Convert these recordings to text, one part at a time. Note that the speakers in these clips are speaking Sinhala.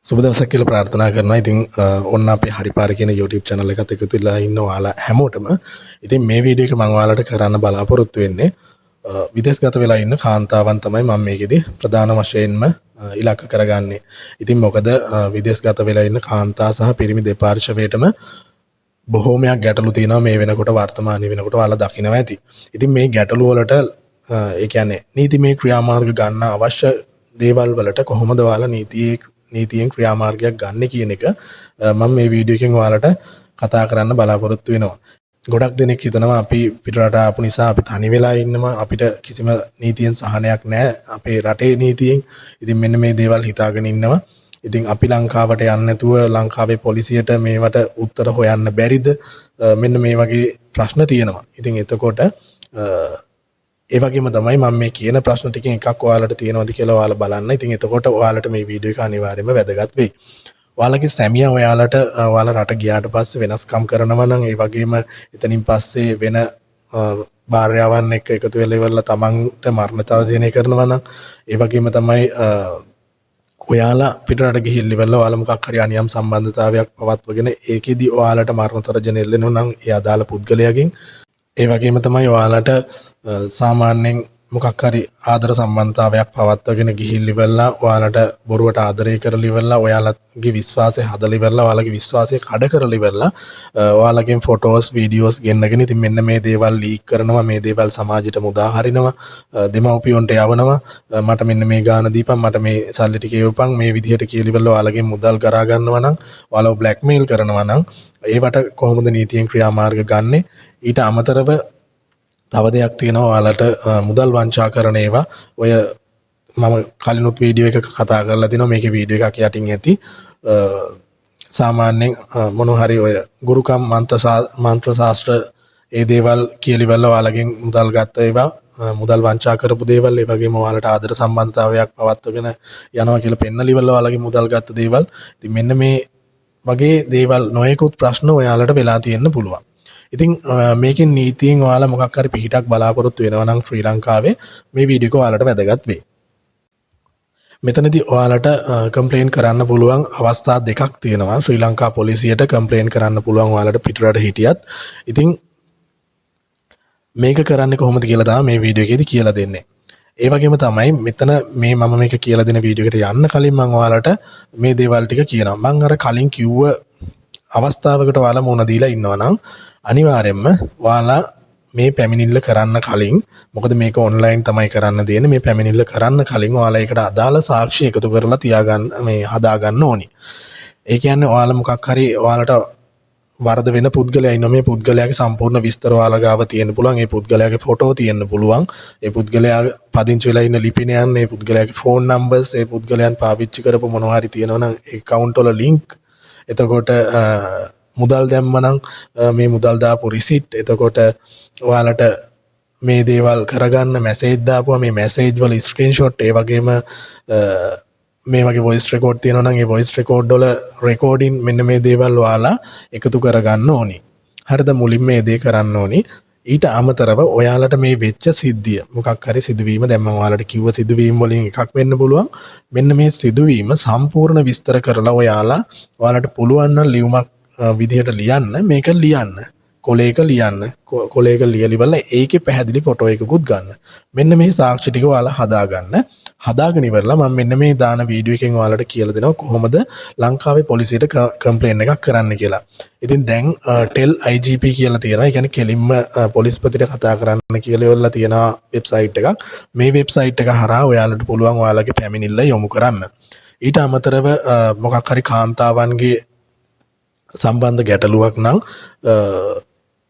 සුබ දවසක් කියලා ප්‍රාර්ථනා කරනවා. ඉතින් ඔන්න අපේ හරි පාර කියන YouTube channel එකත් එකතු වෙලා ඉන්න ඔයාලා හැමෝටම. ඉතින් මේ වීඩියෝ එක මම ඔයාලට කරන්න බලාපොරොත්තු වෙන්නේ විදේශගත වෙලා ඉන්න කාන්තාවන් තමයි මම මේකෙදි ප්‍රධාන වශයෙන්ම ඉලක්ක කරගන්නේ. ඉතින් මොකද විදේශගත වෙලා ඉන්න කාන්තා සහ පිරිමි දෙපාර්ශ්වයටම බොහෝමයක් ගැටලු තියෙනවා මේ වෙනකොට වර්තමානයේ වෙනකොට ඔයාලා දකිනවා ඇති. ඉතින් මේ ගැටලු වලට ඒ කියන්නේ නීතිමය ක්‍රියාමාර්ග ගන්න අවශ්‍ය දේවල් වලට කොහොමද ඔයාලා නීතියෙන් ක්‍රියාමාර්ගයක් ගන්න කියන එක මම මේ වීඩියෝ එකෙන් ඔයාලට කතා කරන්න බලාපොරොත්තු වෙනවා. ගොඩක් දෙනෙක් හිතනවා අපි පිටරට ආපු නිසා අපි තනි වෙලා ඉන්නවා අපිට කිසිම නීතියෙන් සහනයක් නැහැ අපේ රටේ නීතියෙන්. ඉතින් මෙන්න මේ දේවල් හිතාගෙන ඉන්නවා. ඉතින් අපි ලංකාවට යන්නේ නැතුව ලංකාවේ පොලිසියට මේවට උත්තර හොයන්න බැරිද? මෙන්න මේ වගේ ප්‍රශ්න තියෙනවා. ඉතින් එතකොට ඒ වගේම තමයි මම මේ කියන ප්‍රශ්න ටිකෙන් එකක් ඔයාලට තියෙනවද කියලා ඔයාලා බලන්න. ඉතින් එතකොට ඔයාලට මේ වීඩියෝ එක අනිවාර්යයෙන්ම වැදගත් වෙයි. ඔයාලගේ සැමියා ඔයාලට ඔයාලා රට ගියාට පස්සේ වෙනස්කම් කරනවා නම් ඒ වගේම එතනින් පස්සේ වෙන භාර්යාවන් එක්ක එකතු වෙලා ඉවරලා තමන්ට මරණ තර්ජනය කරනවා නම් ඒ වගේම තමයි ඔයාලා පිටරට ගිහිල්ලා ඉවරලා ඔයාලා මොකක් හරි අනියම් සම්බන්ධතාවයක් පවත්වගෙන ඒකෙදි ඔයාලට මරණ තර්ජනය එල්ලෙනවා නම් ඒ අදාළ පුද්ගලයාගෙන් ඒ වගේම තමයි ඔයාලට සාමාන්‍යයෙන් මොකක් හරි ආදර සම්බන්ධතාවයක් පවත්වාගෙන ගිහිල්ලා ඉවරලා ඔයාලට බොරුවට ආදරය කරලා ඉවරලා ඔයාලගේ විශ්වාසය හදලා ඉවරලා ඔයාලගේ විශ්වාසය කඩ කරලා ඉවරලා ඔයාලගෙන් ෆොටෝස් වීඩියෝස් ගෙන්නගෙන ඉතින් මෙන්න මේ දේවල් ලීක් කරනවා මේ දේවල් සමාජයට මුදා හරිනවා දෙමව්පියන්ට යවනවා මට මෙන්න මේ ගාන දීපන් මට මේ සල්ලි ටික එවපන් මේ විදිහට කියලා ඉවරලා ඔයාලගෙන් මුදල් කරා ගන්නවා නම් ඔයාලව බ්ලැක්මේල් කරනවා නම් ඒවට කොහොමද නීතියෙන් ක්‍රියාමාර්ග ගන්නෙ ඊට අමතරව තව දෙයක් තියෙනවා ඔයාලට මුදල් වංචා කරන ඒවා ඔය මම කලිනුත් වීඩියෝ එකක කතා කරලා තිනවා මේකේ වීඩියෝ එකක් යටින් ඇති සාමාන්‍යයෙන් මොන හරි ඔය ගුරුකම් මන්ත්‍ර ශාස්ත්‍ර ඒ දේවල් කියලා ඉවරලා ඔයාලගෙන් මුදල් ගත්ත ඒවා මුදල් වංචා කරපු දේවල් ඒ වගේම ඔයාලට ආදර සම්බන්ධතාවයක් පවත්වගෙන යනවා කියලා පෙන්නලා ඉවරලා ඔයාලගේ මුදල් ගත්ත දේවල් ඉතින් මෙන්න මේ වගේ දේවල් නොයෙකුත් ප්‍රශ්න ඔයාලට වෙලා තියෙන්න පුළුවන්. ඉතින් මේකෙන් නීතියෙන් ඔයාලා මොකක් හරි පිහිටක් බලාපොරොත්තු වෙනවා නම් ශ්‍රී ලංකාවේ මේ වීඩියෝ එක ඔයාලට වැදගත් වෙයි. මෙතනදී ඔයාලට කම්ප්ලේන් කරන්න පුළුවන් අවස්ථා දෙකක් තියෙනවා. ශ්‍රී ලංකා පොලිසියට කම්ප්ලේන් කරන්න පුළුවන් ඔයාලට පිටරට හිටියත්. ඉතින් මේක කරන්නේ කොහොමද කියලා තමයි මේ වීඩියෝ එකේදී කියලා දෙන්නේ. ඒ වගේම තමයි මෙතන මේ මම මේක කියලා දෙන වීඩියෝ එකට යන්න කලින් මම ඔයාලට මේ දේවල් ටික කියනවා. මම අර කලින් කිව්ව අවස්ථාවකට ඔයාලා මුණ දීලා ඉන්නවා නම් අනිවාර්යයෙන්ම ඔයාලා මේ පැමිණිල්ල කරන්න කලින් මොකද මේක ඔන්ලයින් තමයි කරන්න දෙන්නේ මේ පැමිණිල්ල කරන්න කලින් ඔයාලා ඒකට අදාළ සාක්ෂි එකතු කරලා තියාගන්න මේ හදාගන්න ඕනි. ඒ කියන්නේ ඔයාලා මොකක් හරි ඔයාලට වරද වෙන පුද්ගලයා ඉන්න මේ පුද්ගලයාගේ සම්පූර්ණ විස්තර ඔයාලා ගාව තියෙන්න පුළුවන්. ඒ පුද්ගලයාගේ ෆොටෝ තියෙන්න පුළුවන්. ඒ පුද්ගලයා පදිංචි වෙලා ඉන්න ලිපිනයන්, ඒ පුද්ගලයාගේ ෆෝන් නම්බර්ස්, ඒ පුද්ගලයන් පාවිච්චි කරපු මොනවා හරි තියෙනවා නම් ඒ account වල link එතකොට මුදල් දැම්මනම් මේ මුදල් දාපු රිසිට් එතකොට ඔයාලට මේ දේවල් කරගන්න මැසේජ් දාපුවා මේ මැසේජ් වල ස්ක්‍රීන්ෂොට් ඒ වගේම මේ වගේ වොයිස් රෙකෝඩ් තියෙනවා නම් ඒ වොයිස් රෙකෝඩ් වල රෙකෝඩින් මෙන්න මේ දේවල් ඔයාලා එකතු කරගන්න ඕනි. හරිද? මුලින්ම මේ දේ කරන්න ඕනි. ඊට අමතරව ඔයාලට මේ වෙච්ච සිද්ධිය මොකක් හරි සිදුවීම දැන් මම ඔයාලට කිව්ව සිදුවීම් වලින් එකක් වෙන්න පුළුවන්. මෙන්න මේ සිදුවීම සම්පූර්ණ විස්තර කරලා ඔයාලට පුළුවන් නම් ලියුමක් විදිහට ලියන්න මේක ලියන්න. කොලේක ලියන්න. කොලේක ලියලිවලා ඒකේ පැහැදිලි ෆොටෝ එකකුත් ගන්න. මෙන්න මේ සාක්ෂි ටික ඔයාලා හදාගන්න. හදාගෙන ඉවරලා මම මෙන්න මේ දාන වීඩියෝ එකෙන් ඔයාලට කියලා දෙනවා කොහොමද ලංකාවේ පොලිසියට කම්ප්ලේන් එකක් කරන්න කියලා. ඉතින් දැන් ටෙල් IGP කියලා තියෙනවා. ඒ කියන්නේ කෙලින්ම පොලිස්පතිට කතා කරන්න කියලා ඉවරලා තියෙන වෙබ්සයිට් එකක්. මේ වෙබ්සයිට් එක හරහා ඔයාලට පුළුවන් ඔයාලගේ පැමිණිල්ල යොමු කරන්න. ඊට අමතරව මොකක් හරි කාන්තාවන්ගේ සම්බන්ධ ගැටලුවක් නම්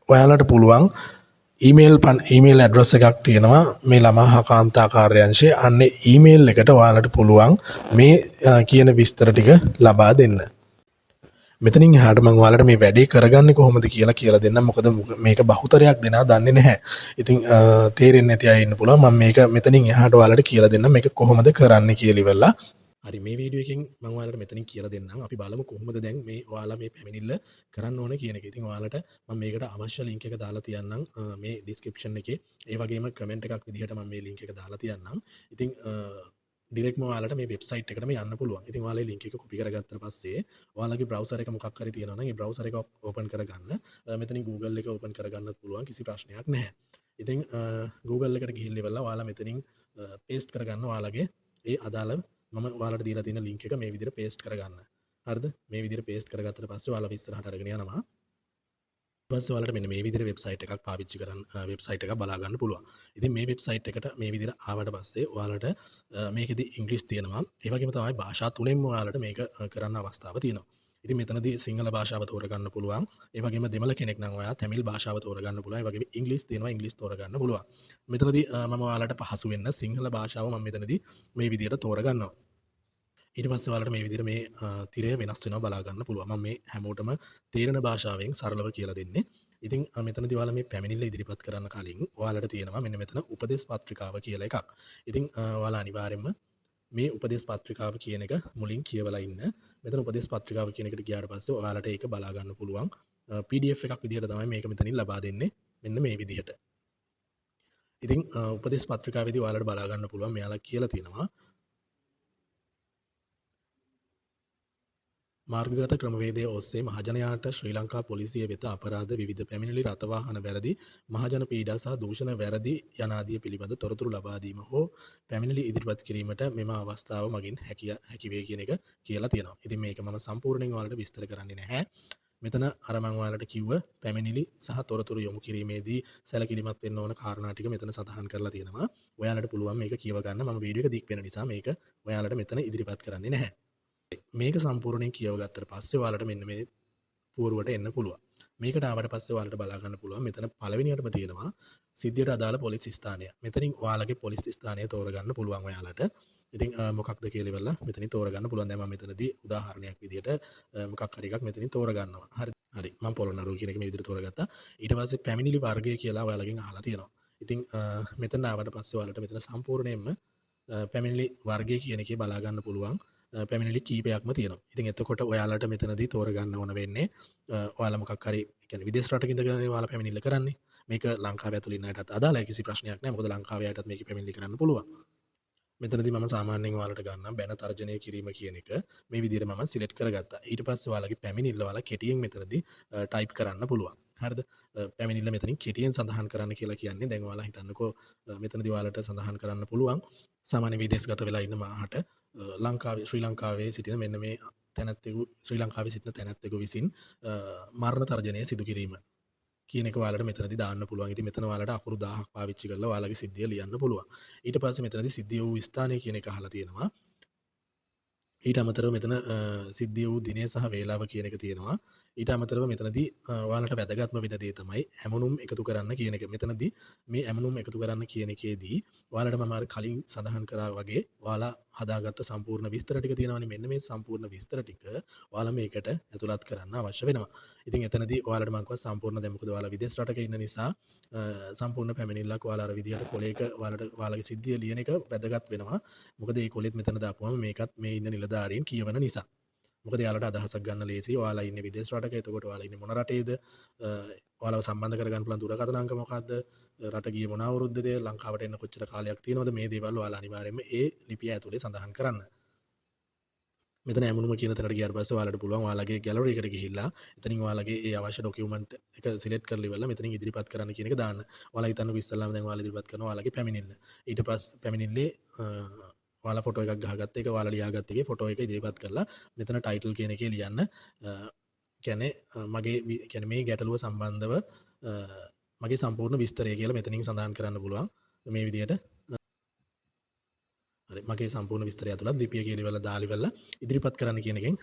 ඔයාලට පුළුවන් ඊමේල් ඇඩ්‍රස් එකක් තියෙනවා මේ ළමා හා කාන්තා කාර්යාංශයේ අන්නේ ඊමේල් එකට ඔයාලට පුළුවන් මේ කියන විස්තර ටික ලබා දෙන්න. මෙතනින් එහාට මම ඔයාලට මේ වැඩේ කරගන්නේ කොහොමද කියලා දෙන්න. මොකද මේක බහුතරයක් දෙනා දන්නේ නැහැ. ඉතින් තේරෙන්නේ නැති අය ඉන්න පුළුවන්. මම මේක මෙතනින් එහාට ඔයාලට කියලා දෙන්න මේක කොහොමද කරන්න කියලා ඉවරලා. හරි මේ වීඩියෝ එකෙන් මම ඔයාලට මෙතනින් කියලා දෙන්නම්. අපි බලමු කොහොමද දැන් මේ ඔයාලා මේ පැමිණිල්ල කරන්න ඕන කියන එක. ඉතින් ඔයාලට මම මේකට අවශ්‍ය link එක දාලා තියන්නම් මේ description එකේ. ඒ වගේම comment එකක් විදිහට මම මේ link එක දාලා තියන්නම්. ඉතින් ඩිරෙක්ට්ම ඔයාලට මේ වෙබ්සයිට් එකටම යන්න පුළුවන්. ඉතින් ඔයාලා ලින්ක් එක කොපි කරගත්තට පස්සේ ඔයාලගේ බ්‍රවුසර් එක මොකක් හරි තියෙනවා නම් ඒ බ්‍රවුසර් එක ඕපන් කරගන්න. මෙතනින් Google එක ඕපන් කරගන්නත් පුළුවන්. කිසි ප්‍රශ්නයක් නැහැ. ඉතින් Google එකට ගිහින් ඉවරලා ඔයාලා මෙතනින් පේස්ට් කරගන්න ඔයාලගේ ඒ අදාළ මම ඔයාලට දීලා තියෙන ලින්ක් එක මේ විදිහට පේස්ට් කරගන්න. හරිද? මේ විදිහට පේස්ට් කරගත්තට පස්සේ ඔයාලා ඉස්සරහට අරගෙන යනවා. පස්සේ ඔයාලට මෙන්න මේ විදිහට වෙබ්සයිට් එකක් පාවිච්චි කරන්න වෙබ්සයිට් එකක් බලා ගන්න පුළුවන්. ඉතින් මේ වෙබ්සයිට් එකට මේ විදිහට ආවට පස්සේ ඔයාලට මේකෙදි ඉංග්‍රීසි තියෙනවා. ඒ වගේම තමයි භාෂා තුනෙන්ම ඔයාලට මේක කරන්න අවස්ථාව තියෙනවා. ඉතින් මෙතනදී සිංහල භාෂාව තෝරගන්න පුළුවන්. ඒ වගේම දෙමළ කෙනෙක් නම් ඔයා තමිල් භාෂාව තෝරගන්න පුළුවන්. ඒ වගේම ඉංග්‍රීසි තියෙනවා ඉංග්‍රීසි තෝරගන්න පුළුවන්. මෙතනදී මම ඔයාලට පහසු වෙන්න සිංහල භාෂාව මම මෙතනදී මේ විදිහට තෝරගන්නවා. ඊට පස්සේ ඔයාලට මේ විදිහට මේ තිරය වෙනස් වෙනවා බලා ගන්න පුළුවන්. මම මේ හැමෝටම තේරෙන භාෂාවෙන් සරලව කියලා දෙන්නේ. ඉතින් මෙතනදී ඔයාලා මේ පැමිණිල්ල ඉදිරිපත් කරන්න කලින් ඔයාලට තියෙනවා මෙන්න මෙතන උපදේශ පත්‍රිකාව කියලා එකක්. ඉතින් ඔයාලා අනිවාර්යයෙන්ම මේ උපදේශ පත්‍රිකාව කියන එක මුලින් කියවලා ඉන්න. මෙතන උපදේශ පත්‍රිකාව කියන එකට ගියාට පස්සේ ඔයාලට ඒක බලා ගන්න පුළුවන්. PDF එකක් විදිහට තමයි මේක මෙතනින් ලබා දෙන්නේ. මෙන්න මේ විදිහට. ඉතින් උපදේශ පත්‍රිකාවේදී ඔයාලට බලා ගන්න පුළුවන් මෙයාලා කියලා තියෙනවා මාර්ගගත ක්‍රමවේදය ඔස්සේ මහජනයාට ශ්‍රී ලංකා පොලිසිය වෙත අපරාධ විවිධ පැමිණිලි රථවාහන වැරදි මහජන පීඩා සහ දූෂණ වැරදි යනාදිය පිළිබඳ තොරතුරු ලබා දීම හෝ පැමිණිලි ඉදිරිපත් කිරීමට මෙම අවස්ථාව මගින් හැකි වේ කියන එක කියලා තියෙනවා. ඉතින් මේක මම සම්පූර්ණයෙන් ඔයාලට විස්තර කරන්නේ නැහැ. මෙතන අර මම ඔයාලට කිව්ව පැමිණිලි සහ තොරතුරු යොමු කිරීමේදී සැලකිලිමත් වෙන්න ඕන කාරණා ටික මෙතන සඳහන් කරලා තියෙනවා. ඔයාලට පුළුවන් මේක කියව ගන්න. මම වීඩියෝ එක දික් වෙන නිසා මේක ඔයාලට මෙතන ඉදිරිපත් කරන්නේ නැහැ. මේක සම්පූර්ණයෙන් කියව ගත්තට පස්සේ ඔයාලට මෙන්න මේ පුවරුවට එන්න පුළුවන්. මේකට ආවට පස්සේ ඔයාලට බලා ගන්න පුළුවන් මෙතන පළවෙනියටම තියෙනවා සිද්ධියට අදාළ පොලිස් ස්ථානය. මෙතනින් ඔයාලගේ පොලිස් ස්ථානය තෝරගන්න පුළුවන් ඔයාලට. ඉතින් මොකක්ද කියලා ඉවරලා මෙතනින් තෝරගන්න පුළුවන්. දැන් මම මෙතනදී උදාහරණයක් විදිහට මොකක් හරි එකක් මෙතනින් තෝරගන්නවා. හරි. මම පොළොන්නරුව කියන එක මේ විදිහට තෝරගත්තා. ඊට පස්සේ පැමිණිලි වර්ගය කියලා ඔයාලගෙන් අහලා තියෙනවා. ඉතින් මෙතන ආවට පස්සේ ඔයාලට මෙතන සම්පූර්ණයෙන්ම පැමිණිලි වර්ගය කියන එකේ බලා ගන්න පුළුවන්. පැමිණිලි කීපයක්ම තියෙනවා. ඉතින් එතකොට ඔයාලට මෙතනදී තෝරගන්න ඕන වෙන්නේ ඔයාලා මොකක් හරි කියන්නේ විදේශ රටක ඉඳගෙන ඔයාලා පැමිණිල්ල කරන්නේ. මේක ලංකාවේ ඇතුළේ ඉන්න අයටත් අදාළයි කිසි ප්‍රශ්නයක් නැහැ. මොකද ලංකාවේ අයටත් මේක පැමිණිලි කරන්න පුළුවන්. මෙතනදී මම සාමාන්‍යයෙන් ඔයාලට ගන්නම් බැන තර්ජනය කිරීම කියන එක මේ විදිහට මම සිලෙක්ට් කරගත්තා. ඊට පස්සේ ඔයාලගේ පැමිණිල්ල ඔයාලා කෙටියෙන් මෙතනදී ටයිප් කරන්න පුළුවන්. හරිද? පැමිණිල්ල මෙතනින් කෙටියෙන් සඳහන් කරන්න කියලා කියන්නේ දැන් ඔයාලා හිතන්නකෝ මෙතනදී ඔයාලට සඳහන් කරන්න පුළුවන් සාමාන්‍ය විදේශගත වෙලා ඉන්න මාහට ශ්‍රී ලංකාවේ සිටින මෙන්න මේ තැනැත්තෙකු ශ්‍රී ලංකාවේ සිටින තැනැත්තෙකු විසින් මරණ තර්ජනය සිදු කිරීම කියන එක ඔයාලට මෙතනදී දාන්න පුළුවන්. ඉතින් මෙතන ඔයාලට අකුරු 1000ක් පාවිච්චි කරලා ඔයාලගේ සිද්ධිය ලියන්න පුළුවන්. ඊට පස්සේ මෙතනදී සිද්ධිය වූ ස්ථානය කියන එක අහලා තියෙනවා. ඊට අමතරව මෙතන සිද්ධිය වූ දිනය සහ වේලාව කියන එක තියෙනවා. ඊට අමතරව මෙතනදී ඔයාලට වැදගත්ම වෙන දේ තමයි ඇමුණුම් එකතු කරන්න කියන එක. මෙතනදී මේ ඇමුණුම් එකතු කරන්න කියන එකේදී ඔයාලට මම අර කලින් සඳහන් කරා වගේ ඔයාලා හදාගත්ත සම්පූර්ණ විස්තර ටික තියෙනවානේ. මෙන්න මේ සම්පූර්ණ විස්තර ටික ඔයාලා මේකට ඇතුළත් කරන්න අවශ්‍ය වෙනවා. ඉතින් එතනදී ඔයාලට මම කිව්වා සම්පූර්ණ දැන් මොකද ඔයාලා විදේශ රටක ඉන්න නිසා සම්පූර්ණ පැමිණිල්ලක් ඔයාලා අර විදිහට කොලේක ඔයාලගේ සිද්ධිය ලියන එක වැදගත් වෙනවා. මොකද මේ කොලෙත් මෙතන දාපුවම මේකත් මේ ඉන්න නිලධාරීන් කියවන නිසා. මොකද යාලට අදහසක් ගන්න ලේසි. ඔයාලා ඉන්නේ විදේශ රටක. එතකොට ඔයාලා ඉන්නේ මොන රටේද? ඔයාලව සම්බන්ධ කරගන්න පුළුවන් දුරකථන අංක මොකක්ද? රට ගියේ මොන අවුරුද්දද? ලංකාවට එන්න කොච්චර කාලයක් තියෙනවද? මේ දේවල් ඔයාලා අනිවාර්යයෙන්ම ඒ ලිපිය ඇතුලේ සඳහන් කරන්න. මෙතන ඇමුණුම කියන තැනට ගියාට පස්සේ ඔයාලට පුළුවන් ඔයාලගේ ගැලරි එකට ගිහිල්ලා එතනින් ඔයාලගේ ඒ අවශ්‍ය ડોකියුමන්ට් එක සිලෙක්ට් කරලා ඉවරලා මෙතනින් ඉදිරිපත් කරන්න කියන එක දාන්න. ඔයාලා හිතන්නකෝ ඉස්සල්ලාම දැන් ඔයාලා ඉදිරිපත් කරනවා ඔයාලගේ පැමිණිල්ල. ඊට පස්සේ පැමිණිල්ලේ ඔයාලා ෆොටෝ එකක් ගහගත්ත එක ඔයාලා ලියාගත්ත එකේ ෆොටෝ එක ඉදිරිපත් කරලා මෙතන ටයිටල් කියන එකේ ලියන්න. කියන්නේ මේ ගැටලුව සම්බන්ධව මගේ සම්පූර්ණ විස්තරය කියලා මෙතනින් සඳහන් කරන්න පුළුවන්. මේ විදිහට හරි මගේ සම්පූර්ණ විස්තරය ඇතුළත් ලිපිය කියලා ඉවරලා දාලා ඉවරලා ඉදිරිපත් කරන්න කියන එකෙන්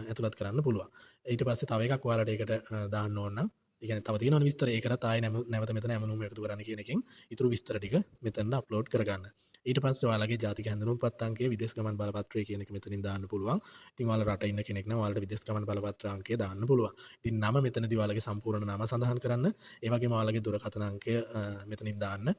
ඇතුළත් කරන්න පුළුවන්. ඊට පස්සේ තව එකක් ඔයාලට ඒකට දාන්න ඕන නම් ඒ කියන්නේ තව තියෙනවනේ විස්තර ඒකටත් ආයෙ නැවත මෙතන ඇමුණුම් එකතු කරන්න කියන එකෙන් ඊටු විස්තර ටික මෙතන අප්ලෝඩ් කරගන්න. ඊට පස්සේ ඔයාලගේ ජාතික හැඳුනුම්පත් අංකය විදේශ ගමන් බලපත්‍රය කියන එක මෙතනින් දාන්න පුළුවන්. ඉතින් ඔයාලා රට ඉන්න කෙනෙක් නම් ඔයාලට විදේශ ගමන් බලපත්‍ර අංකය දාන්න පුළුවන්. ඉතින් නම මෙතනදී ඔයාලගේ සම්පූර්ණ නම සඳහන් කරන්න. ඒ වගේම ඔයාලගේ දුරකථන අංකය මෙතනින් දාන්න.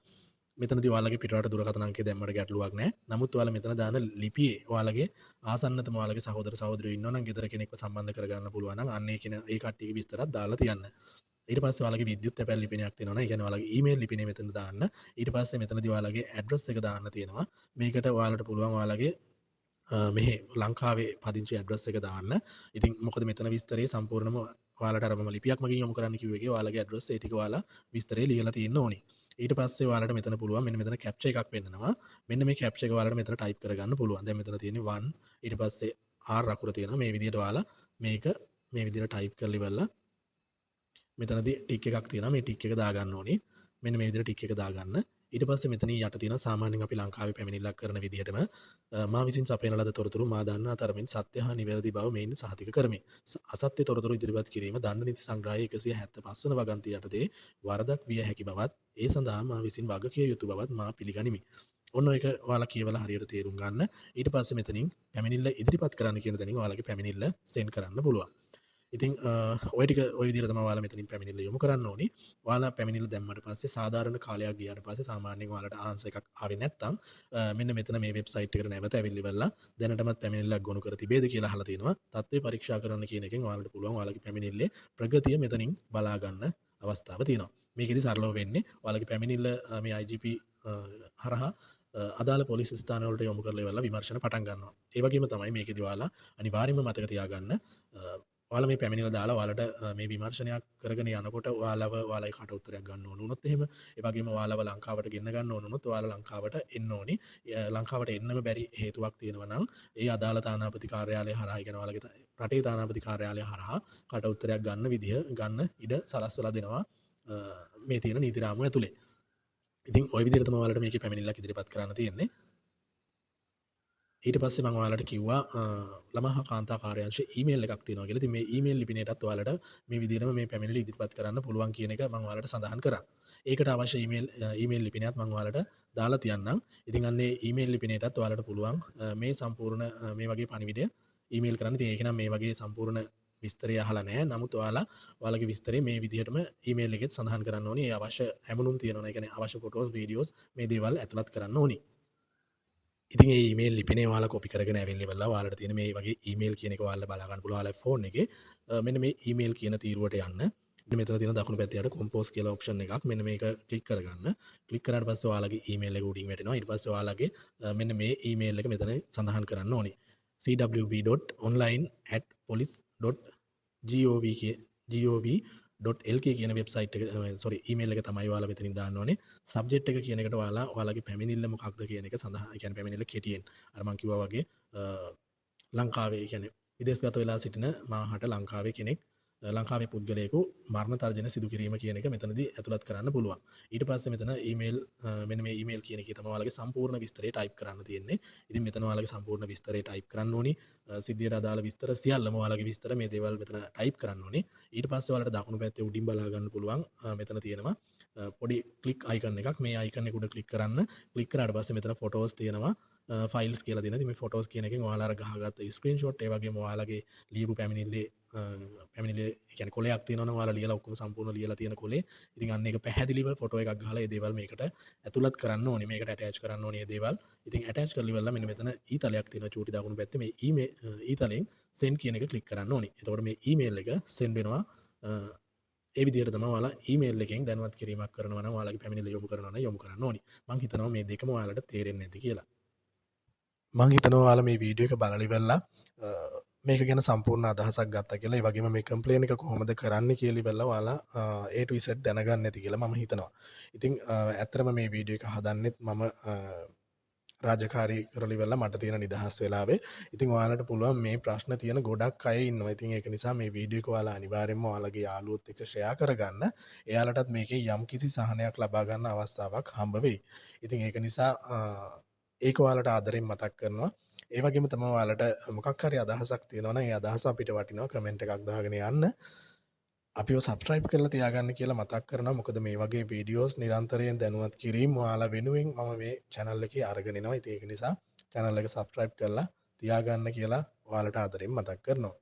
මෙතනදී ඔයාලගේ පිටරට දුරකථන අංකය දැම්මට ගැටලුවක් නැහැ. නමුත් ඔයාලා මෙතන දාන ලිපියේ ඔයාලගේ ආසන්නතම ඔයාලගේ සහෝදර සහෝදරියෝ ඉන්නවා නම් ගෙදර කෙනෙක්ව සම්බන්ධ කරගන්න පුළුවන් නම් අන්න ඒ කට්ටියගේ විස්තරات දාලා තියන්න. ඊට පස්සේ ඔයාලගේ විද්‍යුත් තැපැල් ලිපිනයක් තියෙනවා. ඒ කියන්නේ ඔයාලගේ ඊමේල් ලිපිනේ මෙතන දාන්න. ඊට පස්සේ මෙතනදී ඔයාලගේ ඇඩ්‍රස් එක දාන්න තියෙනවා. මේකට ඔයාලට පුළුවන් ඔයාලගේ මෙහෙ ලංකාවේ පදිංචි ඇඩ්‍රස් එක දාන්න. ඉතින් මොකද මෙතන විස්තරේ සම්පූර්ණම ඔයාලට අර මම ලිපියක් මගින් යොමු කරන්න කිව්ව එකේ ඔයාලගේ ඇඩ්‍රස් ඒ ටික ඔයාලා විස්තරේ ලියලා තියෙන්න ඕනි. ඊට පස්සේ ඔයාලට මෙතන පුළුවන් මෙන්න මෙතන කැප්චර් එකක් පෙන්නනවා. මෙන්න මේ කැප්චර් එක ඔයාලට මෙතන ටයිප් කරගන්න පුළුවන්. දැන් මෙතන තියෙන්නේ 1 ඊට පස්සේ R අකුර තියෙනවා. මේ විදිහට ඔයාලා මේක මේ විදිහට ටයිප් කරලා ඉවරලා මෙතනදී ටික් එකක් තියෙනවා. මේ ටික් එක දාගන්න ඕනි. මෙන්න මේ විදිහට ටික් එක දාගන්න. ඊට පස්සේ මෙතන යට තියෙන සාමාන්‍යයෙන් අපි ලංකාවේ පැමිණිල්ලක් කරන විදිහටම මා විසින් සපයන ලද තොරතුරු මා දන්නා තරමින් සත්‍ය හා නිවැරදි බව මෙයින් සහතික කරමි. අසත්‍ය තොරතුරු ඉදිරිපත් කිරීම දණ්ඩ නීති සංග්‍රහය 175 වන වගන්තිය යටතේ වරදක් විය හැකි බවත් ඒ සඳහා මා විසින් වගකිව යුතු බවත් මා පිළිගනිමි. ඔන්න ඒක ඔයාලා කියවලා හරියට තේරුම් ගන්න. ඊට පස්සේ මෙතනින් පැමිණිල්ල ඉදිරිපත් කරන්න කියන තැනින් ඔයාලගේ පැමිණිල්ල සෙන්ඩ් කරන්න පුළුවන්. ඉතින් ඔය ටික ඔය විදිහට තමයි ඔයාලා මෙතනින් පැමිණිල්ල යොමු කරන්න ඕනි. ඔයාලා පැමිණිල්ල දැම්මට පස්සේ සාධාරණ කාලයක් ගියාට පස්සේ සාමාන්‍යයෙන් ඔයාලට ආන්සර් එකක් ආවේ නැත්නම් මෙන්න මෙතන මේ වෙබ්සයිට් එකට නැවත ඇවිල්ලි වෙලා දැනටමත් පැමිණිල්ලක් ගොනු කර තිබේද කියලා අහලා තිනවා. තත්ත්වය පරීක්ෂා කරන්න කියන එකෙන් ඔයාලට පුළුවන් ඔයාලගේ පැමිණිල්ලේ ප්‍රගතිය මෙතනින් බලා ගන්න අවස්ථාව තියෙනවා. මේකෙදි සරලව වෙන්නේ ඔයාලගේ පැමිණිල්ල මේ IGP හරහා අදාළ පොලිස් ස්ථාන වලට යොමු කරලා ඉවරලා විමර්ශන පටන් ගන්නවා. ඒ වගේම තමයි මේකෙදි ඔයාලා අනිවාර්යයෙන්ම මතක තියාගන්න ඔයාලා මේ පැමිණිල්ල දාලා ඔයාලට මේ විමර්ශනයක් කරගෙන යනකොට ඔයාලයි කට උත්තරයක් ගන්න ඕන වුණොත් එහෙම ඒ වගේම ඔයාලව ලංකාවට ගෙන්න ගන්න ඕන වුණොත් ඔයාලා ලංකාවට එන්න ඕනි. ලංකාවට එන්නම බැරි හේතුවක් තියෙනවා නම් ඒ අදාළ තානාපති කාර්යාලය හරහා කියන ඔයාලගේ රටේ තානාපති කාර්යාලය හරහා කට උත්තරයක් ගන්න විදිහ ගන්න ඉඩ සලස්වලා දෙනවා මේ තියෙන නීති රාමුව ඇතුලේ. ඉතින් ওই විදිහට තමයි ඔයාලට මේකේ පැමිණිල්ලක් ඉදිරිපත් කරන්න තියෙන්නේ. ඊට පස්සේ මම ඔයාලට කිව්වා ළමා හා කාන්තා කාර්යාංශයේ ඊමේල් එකක් තියෙනවා කියලා. ඉතින් මේ ඊමේල් ලිපිනයටත් ඔයාලට මේ විදිහටම මේ පැමිණිලි ඉදිරිපත් කරන්න පුළුවන් කියන එක මම ඔයාලට සඳහන් කරා. ඒකට අවශ්‍ය ඊමේල් ලිපිනයත් මම ඔයාලට දාලා තියන්නම්. ඉතින් අන්නේ ඊමේල් ලිපිනයටත් ඔයාලට පුළුවන් මේ සම්පූර්ණ මේ වගේ පණිවිඩය ඊමේල් කරන්න. ඉතින් ඒක නම් මේ වගේ සම්පූර්ණ විස්තරය අහලා නැහැ. නමුත් ඔයාලගේ විස්තරේ මේ විදිහටම ඊමේල් එකෙත් සඳහන් කරන්න ඕනේ. ඒ අවශ්‍ය ඇමුණුම් තියෙනවා. ඒ කියන්නේ අවශ්‍ය ෆොටෝස්, වීඩියෝස් මේ දේවල් ඇතුළත් කරන්න ඕනේ. ඉතින් ඒ ඊමේල් ලිපිනේ ඔයාලා කොපි කරගෙන ඇවිල්ලා ඉවරලා ඔයාලට තියෙන මේ වගේ ඊමේල් කියන එක ඔයාලා බලා ගන්න පුළුවන් ඔයාලා ෆෝන් එකේ මෙන්න මේ ඊමේල් කියන තීරුවට යන්න. මෙතන තියෙන දකුණු පැත්තේ යට කොම්පෝස් කියලා ඔප්ෂන් එකක්. මෙන්න මේක ක්ලික් කරගන්න. ක්ලික් කරාට පස්සේ ඔයාලගේ ඊමේල් එක උඩින් වැටෙනවා. ඊට පස්සේ ඔයාලගේ මෙන්න මේ ඊමේල් එක මෙතන සඳහන් කරන්න ඕනේ. cwb.online@police.gov.lk කියන වෙබ්සයිට් එක ඊමේල් එක තමයි ඔයාලා මෙතනින් දාන්න ඕනේ. සබ්ජෙක්ට් එක කියන එකට ඔයාලගේ පැමිණිල්ල මොකක්ද කියන එක සඳහන් ඒ කියන්නේ පැමිණිල්ල කෙටියෙන් අර මම කිව්වා වගේ ලංකාවේ ඒ කියන්නේ විදේශගත වෙලා සිටින මාහට ලංකාවේ කෙනෙක් ලංකාවේ පුද්ගලයෙකු මරණ තර්ජන සිදු කිරීම කියන එක මෙතනදී ඇතුළත් කරන්න පුළුවන්. ඊට පස්සේ මෙතන ඊමේල් මෙන්න මේ ඊමේල් කියන එකේ තමයි ඔයාලගේ සම්පූර්ණ විස්තරය ටයිප් කරන්න තියෙන්නේ. ඉතින් මෙතන ඔයාලගේ සම්පූර්ණ විස්තරය ටයිප් කරන්න ඕනි. සිද්ධියට අදාළ විස්තර සියල්ලම ඔයාලගේ විස්තර මේ දේවල් මෙතන ටයිප් කරන්න ඕනි. ඊට පස්සේ ඔයාලට දකුණු පැත්තේ උඩින් බලා ගන්න පුළුවන් මෙතන තියෙනවා පොඩි ක්ලික් අයිකන් එකක්. මේ අයිකන් එක උඩ ක්ලික් කරන්න. ක්ලික් කරාට පස්සේ මෙතන ෆොටෝස් තියෙනවා. ෆයිල්ස් කියලා දෙනවා. ඉතින් මේ ෆොටෝස් කියන එකෙන් ඔයාලා අර ගහගත්ත ස්ක්‍රීන්ෂොට් ඒ වගේම ඔයාලගේ ලියපු පැමිණිල්ලේ ඒ කියන්නේ කොලයක් තියෙනවා නම් ඔයාලා ලියලා ඔක්කොම සම්පූර්ණ ලියලා තියෙන කොලේ. ඉතින් අන්න ඒක පැහැදිලිව ෆොටෝ එකක් ගහලා මේ දේවල් මේකට ඇතුළත් කරන්න ඕනේ. මේකට ඇටච් කරන්න ඕනේ මේ දේවල්. ඉතින් ඇටච් කරලා ඉවරලා මෙන්න මෙතන ඊතලයක් තියෙනවා චූටි දකුණු පැත්තේ. මේ ඊතලෙන් send කියන එක ක්ලික් කරන්න ඕනේ. එතකොට මේ ඊමේල් එක send වෙනවා. ඒ විදිහට තමයි ඔයාලා ඊමේල් එකෙන් දැනුවත් කිරීමක් කරනවා නම් ඔයාලගේ පැමිණිල්ල යොමු කරනවා නම් යොමු කරන්න ඕනේ. මම හිතනවා මේ දෙකම ඔයාලට තේරෙන්නේ නැති කියලා. මං හිතනවා ඔයාලා මේ වීඩියෝ එක බලලා ඉවරලා මේක ගැන සම්පූර්ණ අදහසක් ගත්තා කියලා. ඒ වගේම මේ කම්ප්ලේන් එක කොහොමද කරන්න කියලා ඉවරලා ඔයාලා A to Z දැනගන්න නැති කියලා මම හිතනවා. ඉතින් ඇත්තටම මේ වීඩියෝ එක හදන්නෙත් මම රාජකාරී කරලා ඉවරලා මට තියෙන නිදහස් වෙලාවේ. ඉතින් ඔයාලට පුළුවන් මේ ප්‍රශ්න තියෙන ගොඩක් අය ඉන්නවා. ඉතින් ඒක නිසා මේ වීඩියෝ එක ඔයාලා අනිවාර්යයෙන්ම ඔයාලගේ යාළුවොත් එක්ක ෂෙයා කරගන්න. එයාලටත් මේකේ යම්කිසි සහනයක් ලබා ගන්න අවස්ථාවක් හම්බ වෙයි. ඉතින් ඒක නිසා ඒක ඔයාලට ආදරෙන් මතක් කරනවා. ඒ වගේම තමයි ඔයාලට මොකක් හරි අදහසක් තියෙනවා නම් ඒ අදහස අපිට වටිනවා කමෙන්ට් එකක් දාගෙන යන්න. අපිව සබස්ක්‍රයිබ් කරලා තියාගන්න කියලා මතක් කරනවා. මොකද මේ වගේ වීඩියෝස් නිරන්තරයෙන් දැනුවත් කිරීම ඔයාලා වෙනුවෙන් මම මේ channel එකේ අරගෙන එනවා. ඉතින් ඒක නිසා channel එක සබස්ක්‍රයිබ් කරලා තියාගන්න කියලා ඔයාලට ආදරෙන් මතක් කරනවා.